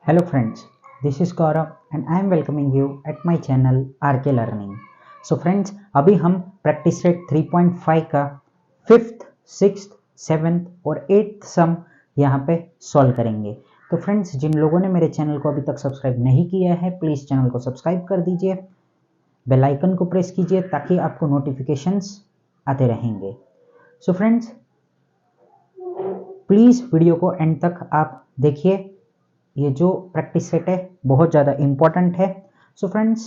Hello friends, this is Gaurav and I am welcoming you at my channel RK Learning. So friends, अभी हम practice set 3.5 का 5th, 6th, 7th और 8th सम यहाँ पे solve करेंगे। तो फ्रेंड्स, जिन लोगों ने मेरे चैनल को अभी तक सब्सक्राइब नहीं किया है, प्लीज़ चैनल को सब्सक्राइब कर दीजिए, बेल आइकन को प्रेस कीजिए ताकि आपको नोटिफिकेशंस आते रहेंगे। सो फ्रेंड्स, प्लीज़ वीडियो को एंड तक आप देखिए। ये जो प्रैक्टिस सेट है बहुत ज़्यादा इम्पॉर्टेंट है। सो फ्रेंड्स,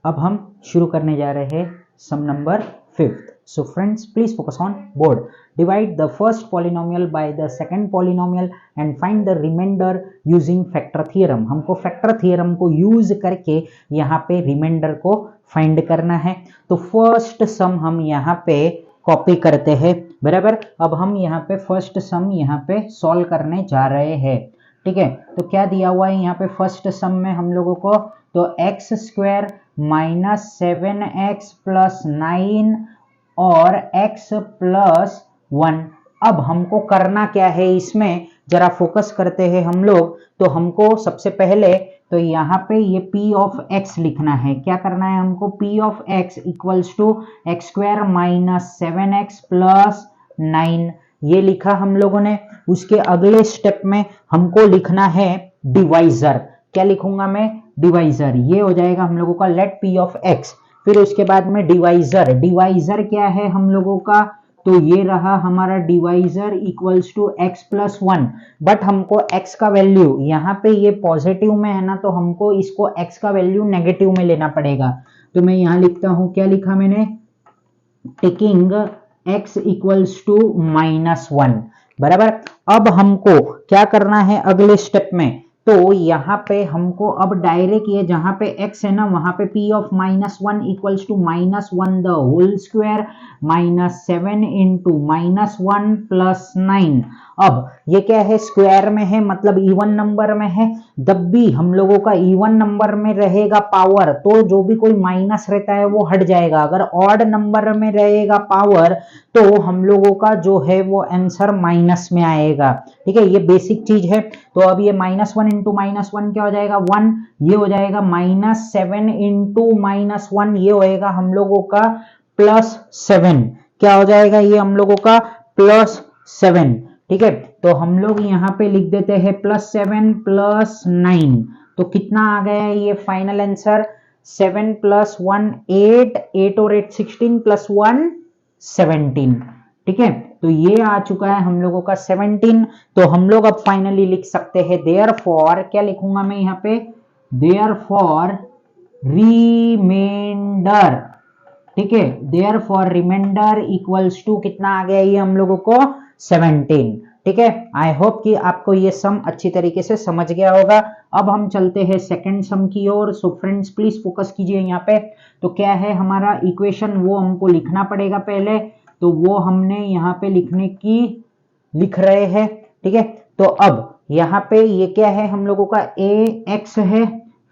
अब हम शुरू करने जा रहे हैं sum number 5th। So friends, please focus on board. Divide the first polynomial by the second polynomial and find the remainder using factor theorem. हमको फैक्टर थ्योरम को यूज करके यहाँ पे रिमाइंडर को फाइंड करना है। तो फर्स्ट सम हम यहाँ पे कॉपी करते हैं, बराबर। अब हम यहाँ पे फर्स्ट सम यहाँ पे सॉल्व करने जा रहे हैं, ठीक है। तो क्या दिया हुआ है यहाँ पे फर्स्ट सम में हम लोगों को, तो x square minus 7x plus 9 और x प्लस 1। अब हमको करना क्या है, इसमें जरा फोकस करते हैं हम लोग। तो हमको सबसे पहले तो यहाँ पे ये p ऑफ x लिखना है। क्या करना है हमको, p of x equals to x square minus 7x plus 9, ये लिखा हम लोगों ने। उसके अगले स्टेप में हमको लिखना है डिवाइजर। क्या लिखूंगा मैं, डिवाइजर। ये हो जाएगा हम लोगों का लेट p ऑफ x। फिर उसके बाद में डिवाइजर, डिवाइजर क्या है हम लोगों का, तो ये रहा हमारा divisor equals to x plus 1। But हमको x का वैल्यू यहाँ पे ये पॉजिटिव में है ना, तो हमको इसको x का वैल्यू नेगेटिव में लेना पड़ेगा। तो मैं यहाँ लिखता हूं, क्या लिखा मैंने, टेकिंग x इक्वल्स टू -1, बराबर। अब हमको क्या करना है अगले स्टेप में, तो यहाँ पे हमको अब डायरेक्ट ये जहां पे x है ना, वहां पे p of -1 equals to -1 the whole square minus 7 into -1 plus 9। अब ये क्या है, स्क्वायर में है, मतलब इवन नंबर में है। जब भी हम लोगों का इवन नंबर में रहेगा पावर, तो जो भी कोई माइनस रहता है वो हट जाएगा। अगर ऑड नंबर में रहेगा पावर, तो हम लोगों का जो है वो आंसर माइनस में आएगा, ठीक है। ये बेसिक चीज है। तो अब ये -1 इंटू -1 क्या हो जाएगा, 1। ये हो जाएगा -7 इंटू -1, ये होएगा हम लोगों का +7। क्या हो जाएगा ये हम लोगों का, +7, ठीक है। तो हम लोग यहाँ पे लिख देते हैं +7 प्लस 9। तो कितना आ गया है ये फाइनल आंसर, 7 प्लस 1 8, 8 और 8 16 प्लस 1 17, ठीक है। तो ये आ चुका है हम लोगों का 17। तो हम लोग अब फाइनली लिख सकते हैं देयरफॉर, क्या लिखूंगा मैं यहाँ पे, देयरफॉर रिमाइंडर, ठीक है। देयरफॉर रिमाइंडर इक्वल्स टू कितना आ गया ये हम लोगों को, 17, ठीक है। आई होप कि आपको ये सम अच्छी तरीके से समझ गया होगा। अब हम चलते हैं सेकंड सम की ओर। सो फ्रेंड्स, प्लीज फोकस कीजिए यहाँ पे। तो क्या है हमारा इक्वेशन, वो हमको लिखना पड़ेगा पहले। तो वो हमने यहाँ पे लिख रहे हैं, ठीक है। तो अब यहाँ पे ये क्या है हम लोगों का, ax है,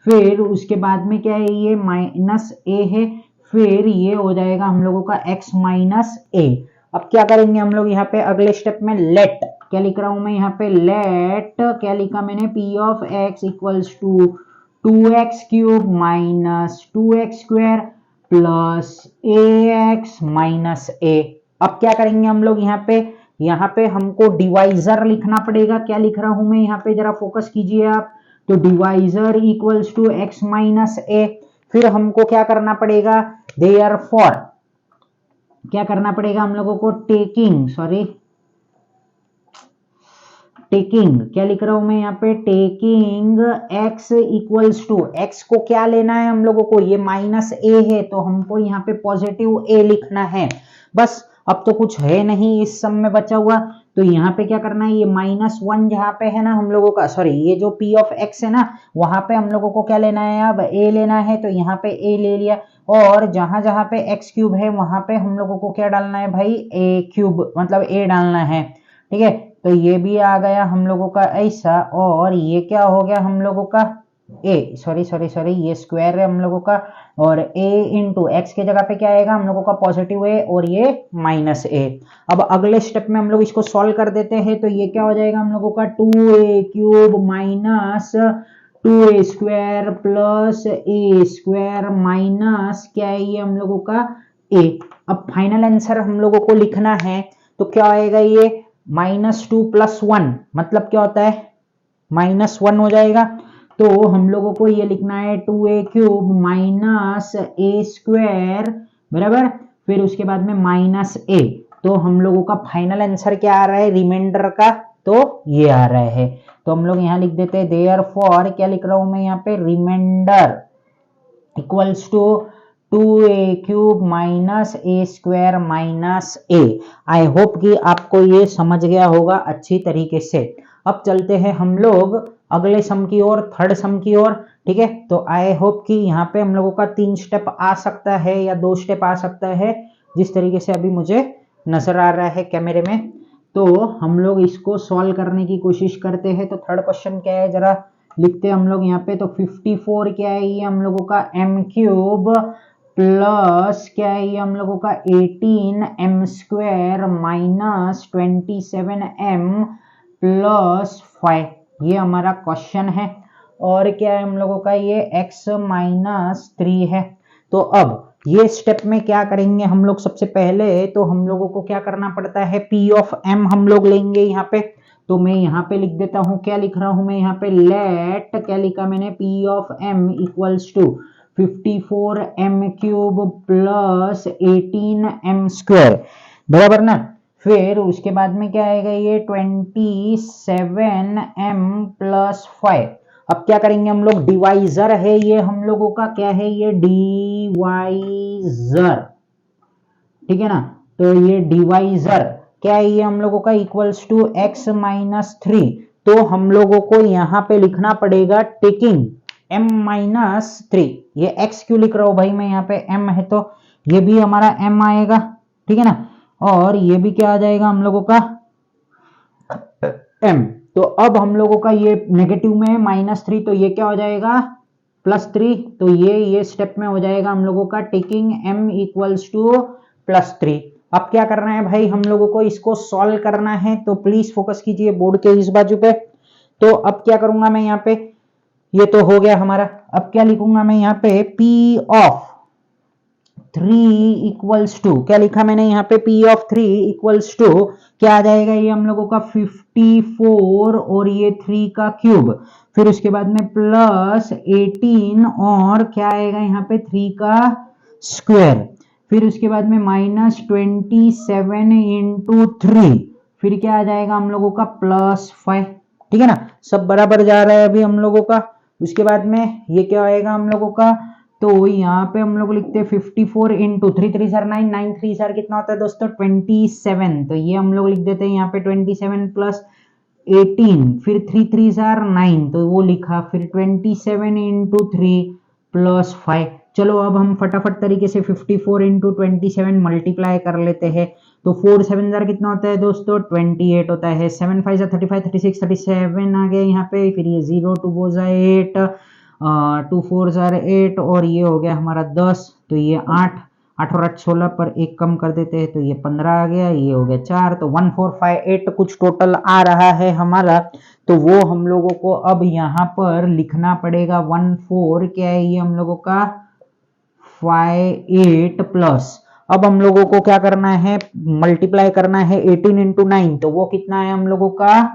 फिर उसके बाद में क्या है, ये -a है, फिर ये हो जाएगा हम लोगों का x माइनस a। अब क्या करेंगे हम लोग यहाँ पे अगले स्टेप में, लेट, क्या लिख रहा हूं मैं यहाँ पे, लेट, क्या लिखा मैंने, p of x equals to 2x cube minus 2x square plus ax minus a। अब क्या करेंगे हम लोग यहाँ पे हमको डिवाइजर लिखना पड़ेगा। क्या लिख रहा हूं मैं यहाँ पे, जरा फोकस कीजिए आप। तो divisor equals to x minus a। फिर हमको क्या करना पड़ेगा, देयरफॉर क्या करना पड़ेगा हम लोगों को, टेकिंग, क्या लिख रहा हूं मैं यहाँ पे, taking x equals to, x को क्या लेना है हम लोगों को, ये -a है, तो हमको यहाँ पे पॉजिटिव a लिखना है। बस, अब तो कुछ है नहीं इस सम में बचा हुआ। तो यहाँ पे क्या करना है, ये -1 जहां पे है ना हम लोगों का, सॉरी, ये जो p ऑफ x है ना, वहां पे हम लोगों को क्या लेना है, अब a लेना है। तो यहाँ पे a ले लिया, और जहां जहां पे x क्यूब है वहां पे हम लोगों को क्या डालना है भाई, a क्यूब, मतलब a डालना है, ठीक है। तो ये भी आ गया हम लोगों का ऐसा, और ये क्या हो गया हम लोगों का, सॉरी ये स्क्वायर है हम लोगों का, और a इंटू एक्स के जगह पे क्या आएगा हम लोगों का पॉजिटिव a और ये माइनस a। अब अगले स्टेप में हम लोग इसको सॉल्व कर देते हैं, तो ये क्या हो जाएगा हम लोगों का 2a cube minus 2a square plus a square minus क्या है ये हम लोगों का a। अब फाइनल आंसर हम लोगों को लिखना है, तो क्या आएगा ये -2 + 1 मतलब क्या होता है -1 हो जाएगा। तो हम लोगों को ये लिखना है 2a cube minus a square बराबर, फिर उसके बाद में माइनस a। तो हम लोगों का फाइनल आंसर क्या आ रहा है रिमाइंडर का, तो ये आ रहा है। तो हम लोग यहाँ लिख देते हैं देयरफॉर, क्या लिख रहा हूं मैं यहाँ पे, remainder equals to 2a cube minus a square minus a। I hope कि आपको ये समझ गया होगा अच्छी तरीके से। अब चलते हैं हम लोग अगले सम की ओर, थर्ड सम की ओर, ठीक है। तो आई होप कि यहाँ पे हम लोगों का 3 स्टेप आ सकता है या 2 स्टेप आ सकता है, जिस तरीके से अभी मुझे नजर आ रहा है कैमरे में। तो हम लोग इसको सॉल्व करने की कोशिश करते हैं। तो थर्ड क्वेश्चन क्या है जरा लिखते हैं हम लोग यहाँ पे। तो 54 क्या है ये हम लोगों का m क्यूब प्लस क्या है ये हम लोगों का 18m square minus 27m plus 5, ये हमारा क्वेश्चन है। और क्या है हम लोगों का ये x माइनस 3 है। तो अब ये स्टेप में क्या करेंगे हम लोग, सबसे पहले तो हम लोगों को क्या करना पड़ता है p ऑफ m हम लोग लेंगे यहाँ पे। तो मैं यहाँ पे लिख देता हूँ, क्या लिख रहा हूँ मैं यहाँ पे, लेट क्या लिखा मैंने, p of m equals to 54m cube plus 18m square बराबर ना। फिर उसके बाद में क्या आएगा ये 27m प्लस 5। अब क्या करेंगे हम लोग, डिवाइजर है ये हम लोगों का, क्या है ये डिवाइजर, ठीक है ना। तो ये डिवाइजर क्या है ये हम लोगों का इक्वल्स टू x माइनस 3। तो हम लोगों को यहाँ पे लिखना पड़ेगा टेकिंग m माइनस 3। ये x क्यों लिख रहा हूं भाई मैं यहाँ पे, m है तो ये भी हमारा m आएगा, ठीक है ना। और ये भी क्या आ जाएगा हम लोगों का m। तो अब हम लोगों का ये नेगेटिव में है -3, तो ये क्या हो जाएगा +3। तो ये स्टेप में हो जाएगा हम लोगों का टेकिंग m इक्वल्स टू +3। अब क्या करना है भाई हम लोगों को, इसको सॉल्व करना है। तो प्लीज फोकस कीजिए बोर्ड के इस बाजू पे। तो अब क्या करूंगा मैं यहाँ पे, ये तो हो गया हमारा। अब क्या लिखूंगा मैं यहाँ पे, p ऑफ 3 इक्वल्स टू, क्या लिखा मैंने यहाँ पे, p ऑफ 3 इक्वल्स टू क्या आ जाएगा ये हम लोगों का 54 और ये 3 का क्यूब, फिर उसके बाद में प्लस 18 और क्या आएगा यहाँ पे 3 का स्क्वायर, फिर उसके बाद में -27 इंटू 3, फिर क्या आ जाएगा हम लोगों का +5, ठीक है ना। सब बराबर जा रहा है अभी हम लोगों का। उसके बाद में ये क्या आएगा हम लोगों का, तो यहाँ पे हम लोग लिखते हैं 54 इंटू 3 3 सर 9 9 3 सर कितना होता है दोस्तों 27। तो ये हम लोग लिख देते हैं यहाँ पे 27 प्लस 18, फिर 3 3 सर 9, तो वो लिखा, फिर 27 इंटू 3 प्लस 5। चलो अब हम फटाफट तरीके से 54 इंटू 27 मल्टीप्लाई कर लेते हैं। तो 4 7 जार कितना होता है दोस्तों 28 होता है, 7 5 जार 35 36 37 आ गया यहाँ पे, फिर ये 0 2 4 जार 8 2 4 जार 8 और ये हो गया हमारा 10, तो ये 8 8 और 8 16 पर एक कम कर देते हैं, तो ये 15 आ गया, ये हो गया 4, तो 1458 कुछ टोटल आ रहा है हमारा। तो वो हम लोगों को अब यहाँ पर लिखना पड़ेगा 14 क्या है ये हम लोगों का 58 प्लस, अब हम लोगों को क्या करना है, मल्टीप्लाई करना है 18 इंटू 9, तो वो कितना है हम लोगों का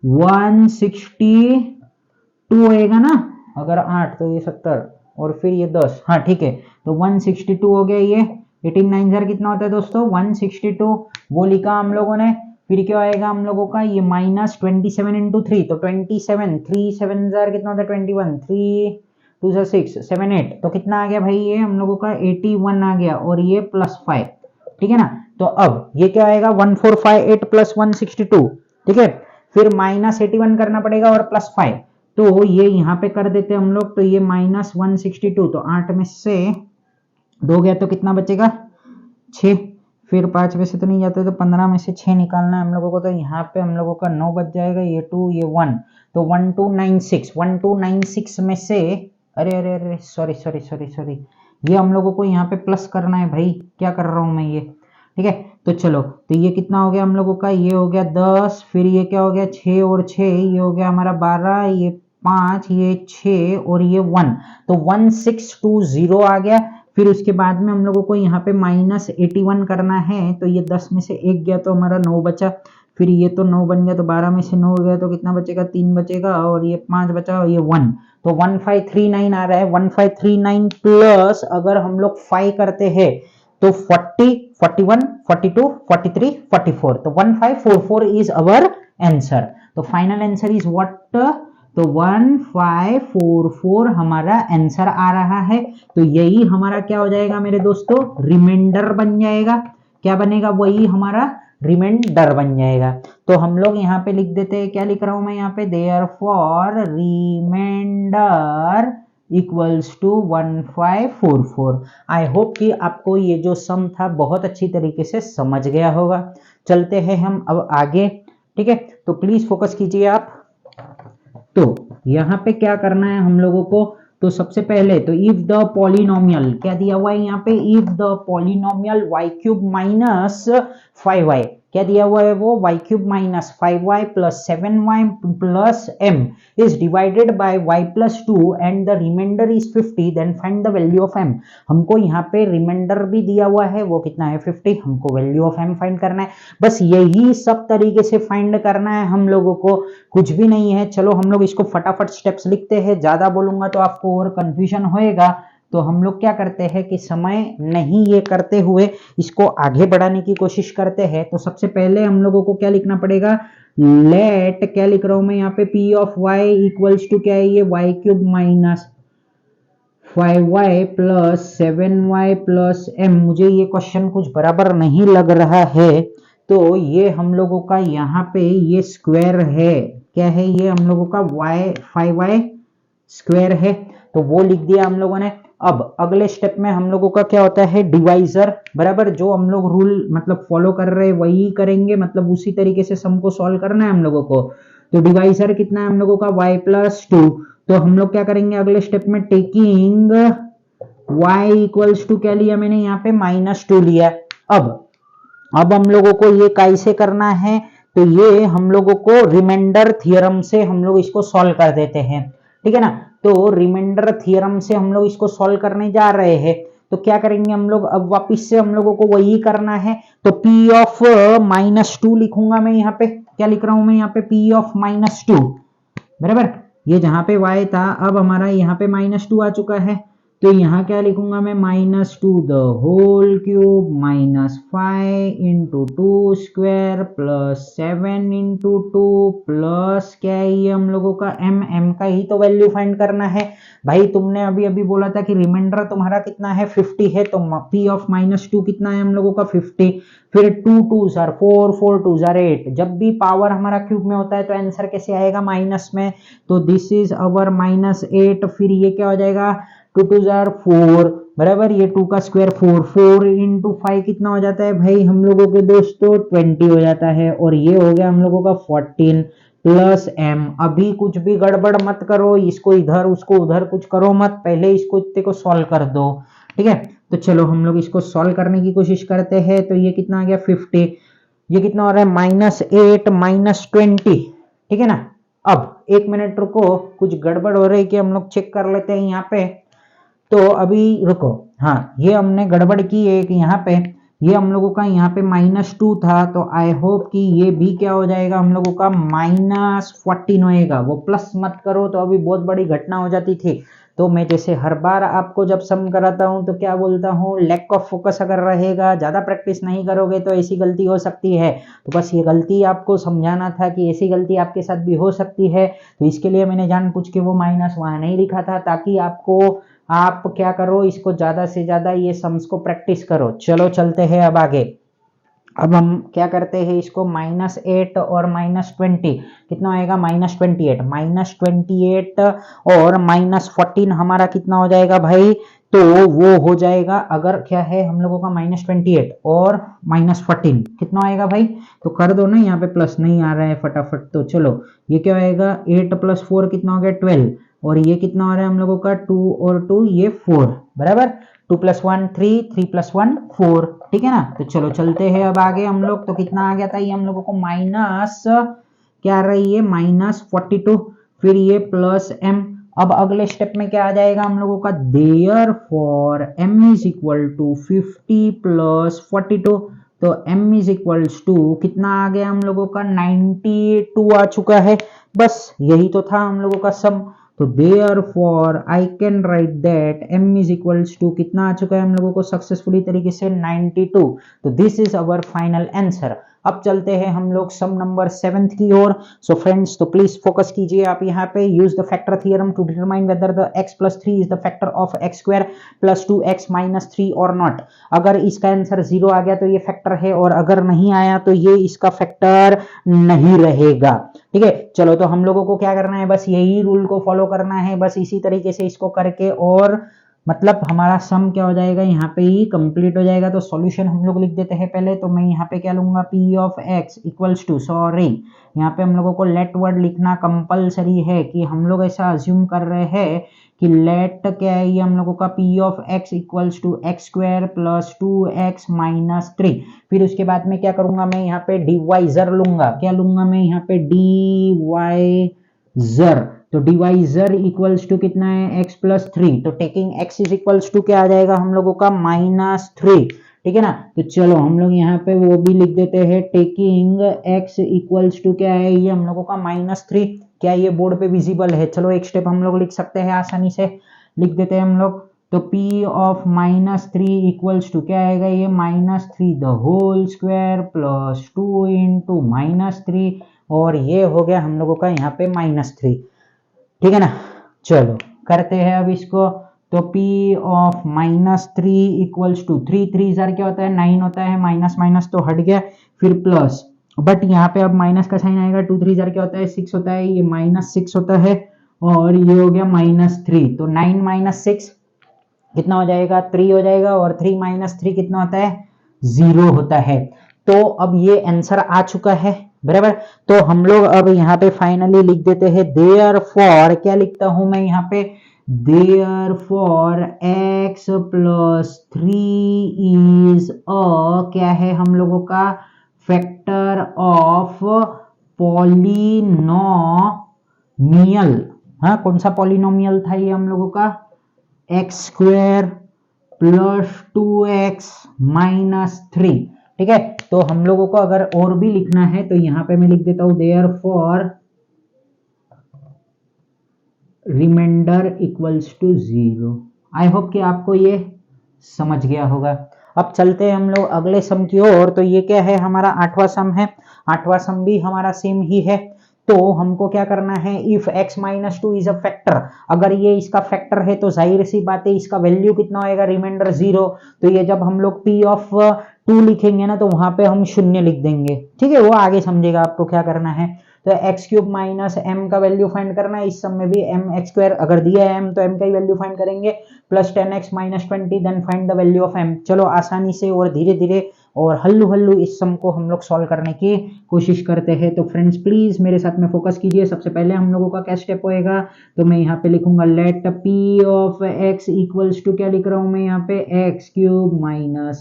162 आएगा ना, अगर 8 तो ये 70 और फिर ये 10, हाँ ठीक है। तो 162 हो गया ये, 18 9 जार कितना होता है दोस्तों 162, वो लिखा हम लोगों ने। फिर क्या आएगा हम लोगों का ये -27 इंटू 3, तो 27 3 7 जार कितना होता है 21, 3 2 से 6 7 8, तो कितना आ गया भाई ये हम लोगों का 81 आ गया, और ये +5, ठीक है ना। तो अब ये क्या आएगा 1458 प्लस 162, ठीक है, फिर -81 करना पड़ेगा और +5, तो ये यहाँ पे कर देते हम लोग। तो ये -162, तो 8 में से 2 गया तो कितना बचेगा 6, फिर 5 में से तो नहीं जाते, तो 15 में से 6 निकालना है हम लोगों को, तो यहाँ पे हम लोगों का 9 बच जाएगा, ये 2 ये 1, तो 1296 में से अरे सॉरी सॉरी सॉरी सॉरी, ये हम लोगों को यहाँ पे प्लस करना है भाई, क्या कर रहा हूँ मैं ये, ठीक है। तो चलो, तो ये कितना हो गया हम लोगों का, ये हो गया 10, फिर ये क्या हो गया 6 और 6, ये हो गया हमारा 12, ये 5, ये 6 और ये 1, तो 1620 आ गया। फिर उसके बाद में हम लोगों को यहाँ पे -81 करना है, तो ये 10 में से 1 गया तो हमारा 9 बचा, फिर ये तो 9 बन गया, तो 12 में से 9 गया तो कितना बचेगा, 3 बचेगा, और ये 5 बचा और ये 1, तो 1539 आ रहा है। 1539 प्लस अगर हम लोग 5 करते हैं तो 40, 41, 42, 43, 44, तो 1544 इज अवर आंसर। तो फाइनल आंसर इज व्हाट, तो 1544 हमारा आंसर आ रहा है। तो यही हमारा क्या हो जाएगा मेरे दोस्तों, रिमाइंडर बन जाएगा। क्या बनेगा, वही हमारा रिमाइंडर बन जाएगा। तो हम लोग यहाँ पे लिख देते हैं, क्या लिख रहा हूं मैं यहाँ पे, therefore remainder equals to 1544। I hope कि आपको ये जो सम था बहुत अच्छी तरीके से समझ गया होगा। चलते हैं हम अब आगे, ठीक है। तो प्लीज फोकस कीजिए आप। तो यहाँ पे क्या करना है हम लोगों को, तो सबसे पहले तो इफ द पॉलिनोमियल, क्या दिया हुआ है यहाँ पे, if the polynomial y³ minus 5y, क्या दिया हुआ है वो, y³ minus 5y plus 7y plus m is divided by y plus 2 and the remainder is 50, then find the value of m। हमको यहाँ पे रिमाइंडर भी दिया हुआ है, वो कितना है 50, हमको वैल्यू ऑफ m फाइंड करना है। बस यही सब तरीके से फाइंड करना है हम लोगों को, कुछ भी नहीं है। चलो हम लोग इसको फटाफट स्टेप्स लिखते हैं, ज्यादा बोलूंगा तो आपको और कंफ्यूजन होएगा। तो हम लोग क्या करते हैं कि समय नहीं ये करते हुए इसको आगे बढ़ाने की कोशिश करते हैं। तो सबसे पहले हम लोगों को क्या लिखना पड़ेगा, लेट, क्या लिख रहा हूं मैं यहाँ पे, p of y equals to क्या है, ये y³ minus 5y plus 7y plus m। मुझे ये क्वेश्चन कुछ बराबर नहीं लग रहा है, तो ये हम लोगों का यहाँ पे ये स्क्वायर है, क्या है ये हम लोगों का 5y स्क्वायर है, तो वो लिख दिया हम लोगों ने। अब अगले स्टेप में हम लोगों का क्या होता है, डिवाइजर, बराबर, जो हम लोग रूल मतलब फॉलो कर रहे हैं वही करेंगे, मतलब उसी तरीके से सम को सॉल्व करना है हम लोगों को। तो डिवाइजर कितना है हम लोगों का, y प्लस 2, तो हम लोग क्या करेंगे अगले स्टेप में, टेकिंग y इक्वल्स टू क्या लिया मैंने यहाँ पे, -2 लिया। अब हम लोगों को ये कैसे करना है, तो ये हम लोगों को रिमाइंडर थ्योरम से हम लोग इसको सॉल्व कर देते हैं, ठीक है ना। तो रिमाइंडर थ्योरम से हम लोग इसको सॉल्व करने जा रहे हैं। तो क्या करेंगे हम लोग, अब वापिस से हम लोगों को वही करना है। तो p ऑफ -2 लिखूंगा मैं यहाँ पे, क्या लिख रहा हूं मैं यहाँ पे, p ऑफ -2, बराबर, ये जहां पे y था अब हमारा यहाँ पे -2 आ चुका है। तो यहाँ क्या लिखूंगा मैं, -2 the whole cube minus 5 into 2 square plus 7 into 2 plus क्या है ये हम लोगों का m का ही तो वैल्यू फाइंड करना है। भाई तुमने अभी अभी बोला था कि रिमाइंडर तुम्हारा कितना है, 50 है, तो p ऑफ -2 कितना है हम लोगों का, 50। फिर 2 2 जार 4, 4 2 जार 8, जब भी पावर हमारा क्यूब में होता है तो आंसर कैसे आएगा, माइनस में। तो दिस इज अवर -8, फिर ये क्या हो जाएगा, 2 2 जार 4, बराबर, ये 2 का स्क्वायर 4, 4 इंटू 5 कितना हो जाता है भाई हम लोगों के दोस्तों, 20 हो जाता है, और ये हो गया हम लोगों का 14 प्लस m। अभी कुछ भी गड़बड़ मत करो, इसको इधर उसको उधर कुछ करो मत, पहले इसको इतने को सॉल्व कर दो, ठीक है। तो चलो हम लोग इसको सॉल्व करने की कोशिश करते हैं। तो ये कितना आ गया 50, ये कितना हो रहा है -8 -20, ठीक है ना। अब 1 मिनट रुको, कुछ गड़बड़ हो रही है कि हम लोग चेक कर लेते हैं यहाँ पे। तो अभी रुको, हाँ ये हमने गड़बड़ की है कि यहाँ पे ये हम लोगों का यहाँ पे -2 था, तो आई होप कि ये भी क्या हो जाएगा हम लोगों का -14 होएगा। वो प्लस मत करो तो अभी बहुत बड़ी घटना हो जाती थी। तो मैं जैसे हर बार आपको जब सम कराता हूँ तो क्या बोलता हूँ, लैक ऑफ फोकस अगर रहेगा, ज़्यादा प्रैक्टिस नहीं करोगे तो ऐसी गलती हो सकती है। तो बस ये गलती आपको समझाना था कि ऐसी गलती आपके साथ भी हो सकती है। तो इसके लिए मैंने जानबूझ के वो माइनस वहाँ नहीं लिखा था, ताकि आप क्या करो, इसको ज़्यादा से ज़्यादा ये सम्स को प्रैक्टिस करो। चलो चलते हैं अब आगे। अब हम क्या करते हैं, इसको -8 और -20 कितना आएगा, -28 और -14 हमारा कितना हो जाएगा भाई, तो वो हो जाएगा, अगर क्या है हम लोगों का -28 और -14 कितना आएगा भाई, तो कर दो ना, यहाँ पे प्लस नहीं आ रहा है फटाफट, तो चलो ये क्या आएगा, 8 + 4 कितना हो गया 12, और ये कितना हो रहा है हम लोगों का 2 और 2 ये 4, बराबर, 2 + 1 3, 3 + 1 4, ठीक है ना। तो चलो चलते हैं अब आगे हम लोग, तो कितना आ गया था ये हम लोगों को माइनस क्या आ रही है -42, फिर ये प्लस m। अब अगले स्टेप में क्या आ जाएगा हम लोगों का, therefore m is equal to 50 + 42, तो m इज इक्वल्स टू कितना आ गया हम लोगों का 92 आ चुका है, बस यही तो था हम लोगों का सम। तो therefore I can write that m is equals to कितना आ चुका है हम लोगों को सक्सेसफुली तरीके से 92, तो this is our final answer. अब चलते हैं हम लोग सम नंबर 7 की ओर। सो फ्रेंड्स, तो प्लीज फोकस कीजिए आप यहाँ पे, use the factor theorem to determine whether the x + 3 is the factor of x² + 2x - 3 और नॉट। अगर इसका आंसर 0 आ गया तो ये फैक्टर है, और अगर नहीं आया तो ये इसका फैक्टर नहीं रहेगा, ठीक है। चलो, तो हम लोगों को क्या करना है, बस यही रूल को फॉलो करना है, बस इसी तरीके से इसको करके, और मतलब हमारा सम क्या हो जाएगा, यहाँ पे ही कंप्लीट हो जाएगा। तो सॉल्यूशन हम लोग लिख देते हैं पहले, तो मैं यहाँ पे क्या लूंगा, p of x equals to, sorry यहाँ पे हम लोगों को लेट वर्ड लिखना कंपलसरी है, कि हम लोग ऐसा अज्यूम कर रहे हैं कि लेट क्या है ये हम लोगों का p of x equals to x² + 2x - 3। फिर उसके बाद में क्या करूंगा, मैं यहाँ पे डिवाइजर लूंगा, क्या लूंगा मैं यहाँ पे, डिवाइजर। तो डिवाइजर इक्वल्स टू कितना है, x + 3, तो taking x is equals to क्या आ जाएगा हम लोगों का -3, ठीक है ना। तो चलो हम लोग यहाँ पे वो भी लिख देते हैं, टेकिंग x इक्वल्स टू क्या है ये हम लोगों का -3। क्या ये बोर्ड पे विजिबल है, चलो एक स्टेप हम लोग लिख सकते हैं, आसानी से लिख देते हैं हम लोग। तो p ऑफ -3 इक्वल्स टू क्या आएगा ये, -3 द होल स्क्वायर + 2 इंटू -3, और ये हो गया हम लोगों का यहाँ पे -3, ठीक है ना। चलो करते हैं अब इसको, तो p ऑफ -3 इक्वल्स टू 3 3 जार क्या होता है 9 होता है, माइनस माइनस तो हट गया, फिर प्लस, बट यहाँ पे अब माइनस का साइन आएगा, 2 3 जार क्या होता है 6 होता है, ये -6 होता है, और ये हो गया -3, तो 9 - 6 कितना हो जाएगा 3 हो जाएगा, और 3 - 3 कितना होता है 0 होता है। तो अब ये आंसर आ चुका है, बराबर। तो हम लोग अब यहाँ पे फाइनली लिख देते हैं, देयर फॉर क्या लिखता हूं मैं यहाँ पे, therefore x + 3 is a क्या है हम लोगों का, फैक्टर ऑफ पॉलिनोमियल। हाँ, कौन सा पॉलिनोमियल था ये हम लोगों का, x² + 2x - 3, ठीक है। तो हम लोगों को अगर और भी लिखना है तो यहां पे मैं लिख देता हूं, therefore remainder equals to 0। I hope कि आपको ये समझ गया होगा। अब चलते हैं हम लोग अगले सम की ओर। तो ये क्या है, हमारा 8वां सम है, 8वां सम भी हमारा सेम ही है। तो हमको क्या करना है, if x - 2 is a factor, अगर ये इसका फैक्टर है तो जाहिर सी बात है इसका वैल्यू कितना होएगा, रिमाइंडर 0। तो ये जब हम लोग p ऑफ 2 लिखेंगे ना, तो वहां पे हम 0 लिख देंगे, ठीक है, वो आगे समझेगा आपको क्या करना है। तो x³ - m का वैल्यू फाइंड करना है, इस सम में भी mx² अगर दिया है m तो m का ही वैल्यू फाइंड करेंगे, plus 10x - 20 then find the value of m। चलो आसानी से और धीरे धीरे और हल्लू हल्लू इस सम को हम लोग सॉल्व करने की कोशिश करते हैं। तो फ्रेंड्स प्लीज मेरे साथ में फोकस कीजिए। सबसे पहले हम लोगों का क्या स्टेप होएगा, तो मैं यहाँ पे लिखूंगा let p of x equals to, क्या लिख रहा हूं मैं यहाँ पे, x³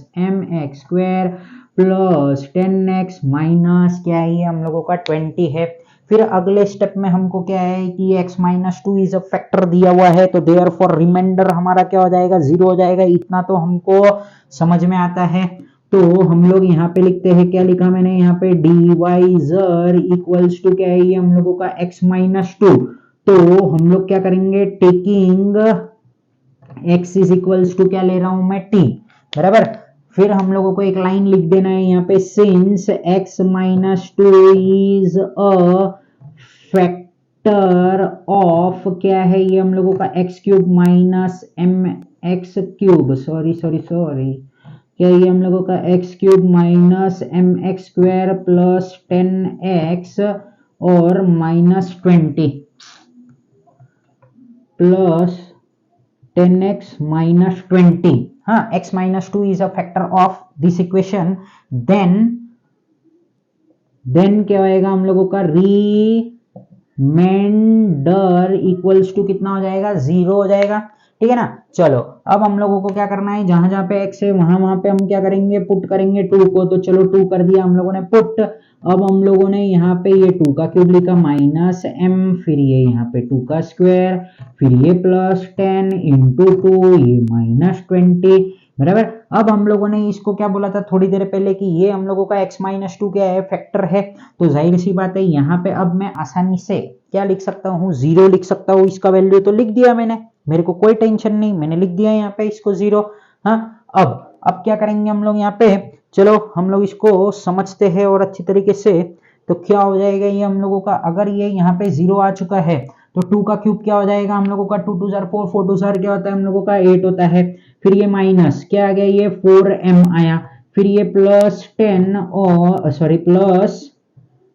- mx² plus 10x minus क्या है ये हम लोगों का 20 है। फिर अगले स्टेप में हमको क्या है कि x - 2 इज अ फैक्टर दिया हुआ है, तो देयर फॉर रिमाइंडर हमारा क्या हो जाएगा 0 हो जाएगा, इतना तो हमको समझ में आता है। तो हम लोग यहाँ पे लिखते हैं, क्या लिखा मैंने यहाँ पे, डिवाइजर इक्वल्स टू क्या है ये हम लोगों का x - 2। तो हम लोग क्या करेंगे, taking x is equals to क्या ले रहा हूं मैं t, बराबर। फिर हम लोगों को एक लाइन लिख देना है यहाँ पे, since x - 2 is a factor of क्या है ये हम लोगों का, x³ - mx³, सॉरी क्या ये हम लोगों का x³ - mx² प्लस 10x और -20 प्लस 10x minus 20, हाँ x minus 2 is a factor of this equation, then क्या होएगा हम लोगों का रिमाइंडर इक्वल्स टू कितना हो जाएगा, 0 हो जाएगा, ठीक है ना। चलो अब हम लोगों को क्या करना है, जहां जहां पे x है वहां पे हम क्या करेंगे, पुट करेंगे 2 को, तो चलो 2 कर दिया हम लोगों ने पुट। अब हम लोगों ने यहाँ पे ये 2 का क्यूब लिखा माइनस m, फिर ये यहाँ पे 2 का स्क्वायर, फिर ये प्लस 10 इंटू 2, ये माइनस 20, बराबर। अब हम लोगों ने इसको क्या बोला था थोड़ी देर पहले कि ये हम लोगों का x माइनस 2 क्या है, फैक्टर है, तो जाहिर सी बात है यहाँ पे अब मैं आसानी से क्या लिख सकता हूँ, 0 लिख सकता हूँ। इसका वैल्यू तो लिख दिया मैंने, मेरे को कोई टेंशन नहीं, मैंने लिख दिया यहाँ पे इसको 0। हाँ अब क्या करेंगे हम लोग यहाँ पे, चलो हम लोग इसको समझते हैं और अच्छी तरीके से। तो क्या हो जाएगा ये हम लोगों का, अगर ये यहाँ पे 0 आ चुका है तो 2 का क्यूब क्या हो जाएगा हम लोगों का, 2 2 4 4 2 क्या होता है हम लोगों का 8 होता है, फिर ये माइनस क्या आ गया, ये 4m आया, फिर ये प्लस 10 और सॉरी प्लस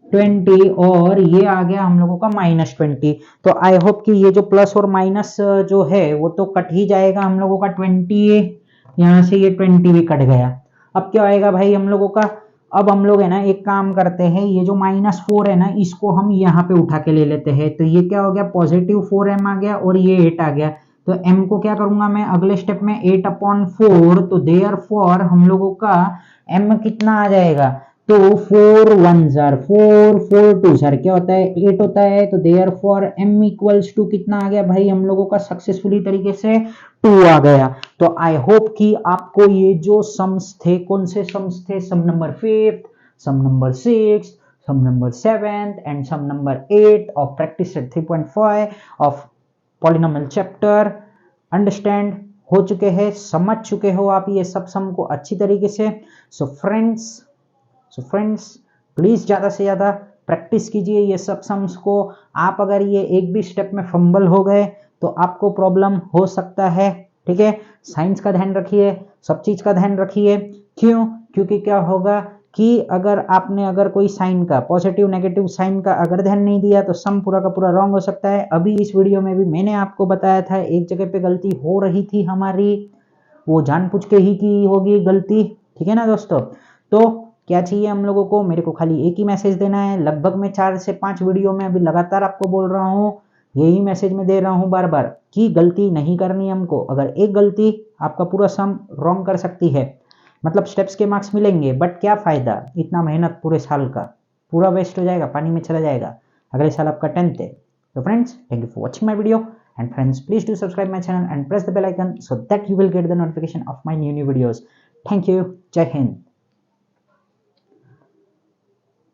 20 और ये आ गया हम लोगों का माइनस 20। तो आई होप कि ये जो प्लस और माइनस जो है वो तो कट ही जाएगा हम लोगों का, 20 यहाँ से ये 20 भी कट गया। अब क्या आएगा भाई हम लोगों का, अब हम लोग है ना एक काम करते हैं, ये जो -4 है ना इसको हम यहाँ पे उठा के ले लेते हैं, तो ये क्या हो गया, पॉजिटिव 4m आ गया और ये 8 आ गया। तो m को क्या करूंगा मैं अगले स्टेप में 8/4, तो देयरफॉर हम लोगों का m कितना आ जाएगा, तो 4 1 जार 4 4 2 जार क्या होता है 8 होता है, तो देयरफॉर m इक्वल्स टू कितना आ गया भाई हम लोगों का, सक्सेसफुली तरीके से 2 आ गया। तो आई होप कि आपको ये जो सम्स थे, कौन से सम्स थे, sum number 5th, sum number 6th, sum number 7th and sum number 8 of practice set 3.5 of polynomial chapter understand हो चुके हैं, समझ चुके हो आप ये सब सम को अच्छी तरीके से। सो फ्रेंड्स प्लीज ज्यादा से ज्यादा प्रैक्टिस कीजिए ये सब सम्स को। आप अगर ये एक भी स्टेप में फंबल हो गए तो आपको प्रॉब्लम हो सकता है, ठीक है। साइंस का ध्यान रखिए, सब चीज का ध्यान रखिए, क्यों, क्योंकि क्या होगा कि अगर आपने अगर कोई साइन का पॉजिटिव नेगेटिव साइन का अगर ध्यान नहीं दिया तो सम पूरा का पूरा रॉन्ग हो सकता है। अभी इस वीडियो में भी मैंने आपको बताया था एक जगह पे गलती हो रही थी हमारी, वो जानबूझ के ही की होगी गलती, ठीक है ना दोस्तों। तो क्या चाहिए हम लोगों को, मेरे को खाली एक ही मैसेज देना है। लगभग मैं 4 से 5 वीडियो में अभी लगातार आपको बोल रहा हूँ, यही मैसेज में दे रहा हूँ बार बार कि गलती नहीं करनी हमको। अगर एक गलती आपका पूरा सम रॉन्ग कर सकती है, मतलब स्टेप्स के मार्क्स मिलेंगे, बट क्या फायदा, इतना मेहनत पूरे साल का पूरा वेस्ट हो जाएगा, पानी में चला जाएगा। अगले साल आपका 10th है। तो friends thank you for watching my video and friends please do subscribe my channel and press the bell icon so that you will get the notification of my new videos. Thank you. Jai Hind.